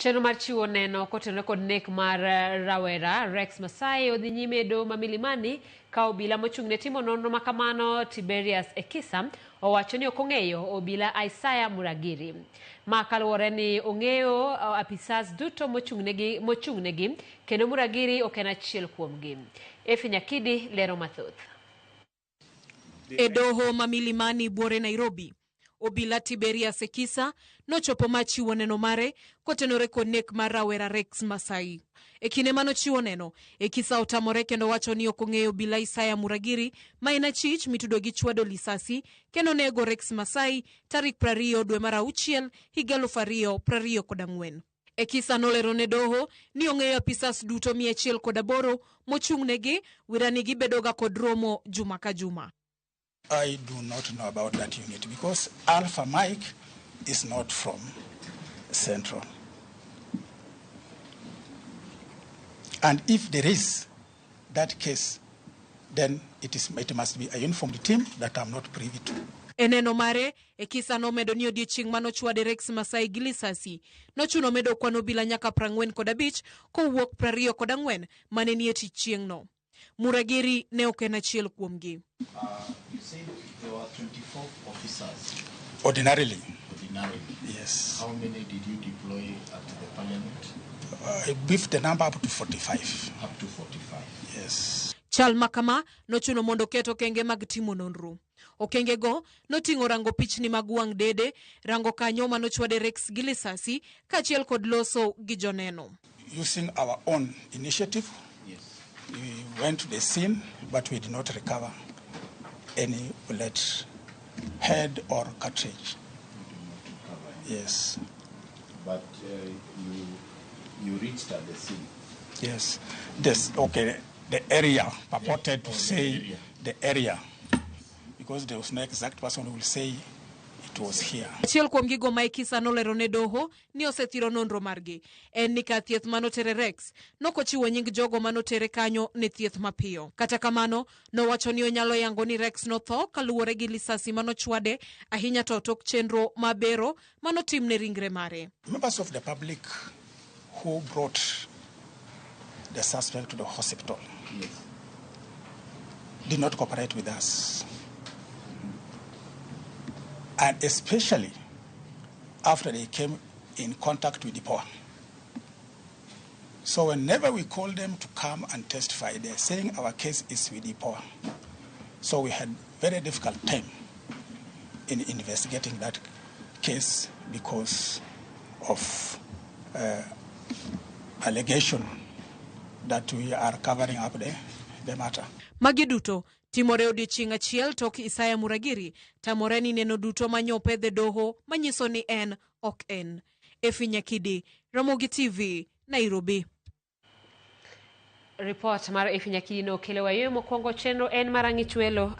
Chenro mar chiwo neno kotenore kod nek mar rawera Rex Masai odhi nyime e doho ma Milimani ka obila mochung'ne timo nonro makamano Tiberius Ekisa owacho ni ok ong'eyo obila Isaiah Muragiri. Ma kaluwore ni ong'eyo apisas duto mochung'negi kendo Muragiri ok en achiel kuomgi. Efi Nyakidi lero mathoth. E doho ma Milimani buore Nairobi, obila Tiberius Ekisa nochopo machiwo neno mare kotenore kod nek mar rawera Rex Masai. E kinde manochiwo neno, Ekisa otamore kendo wacho ni ok ong'eyo obila Isaiah Muragiri ma en achich mitudo gi chwado lisasi kendo nego Rex Masai tarik 20 dwe mar auchiel higa 2024. Ekisa nolero ne doho ni ong'eyo apisas duto 108 mochung'negi wirani gibedoga kod romo juma ka juma. I do not know about that unit because Alpha Mike is not from Chenro. And if there is that case, then it must be a uniformed team that I'm not privy to. Eneno mare, Ekisa nomedo ni odiochieng' manochwade Rex Masai gi lisasi nochuno medo kwano obila nyaka 45 kowuok 24 mane nie tich chieng'no. Muragiri ne ok en achiel kuomgi. You said there were 24 officers. Ordinarily. Yes. How many did you deploy at the parliament? I beefed the number up to 45. Up to 45. Yes. Chal makama nochuno mondo keto okenge mag timo nonro. Okenge go noting'o rango pichni mag wang' dede, rango kanyo manochwade Rex gi lisasi kaachiel kod loso gi joneno. Using our own initiative, Yes. we went to the scene, but we did not recover any bullet, head or cartridge. Yes. But you reached at the scene. Yes. Okay. The area purported to say the area, because there was no exact person who will say it was here. Achiel kuom gigo ma Ekisa nolero ne doho ni osethiro nonro margi en ni ka thieth manotere Rex nokochiwo nying jogo manotere kanyo ne thieth mapiyo. Kata kamano nowacho ni onyalo yango ni Rex notho kaluwore gi lisasi manochwade ahinya to tok chenro mabero manotim ne ringre mare. Members of the public who brought the suspect to the hospital, Yes. did not cooperate with us. And especially after they came in contact with the poor. So whenever we call them to come and testify, they're saying our case is with the poor. So we had very difficult time in investigating that case because of allegation that we are covering up the matter. Magi duto timore odiochieng' achiel tok Isaiah Muragiri tamore ni neno duto manyopedhe doho manyiso ni en ok en. Efi Nyakidi, Ramogi TV, Nairobi. Report mar Efi Nyakidi no kelewa yo mokwongo Chenro en marang'ich welo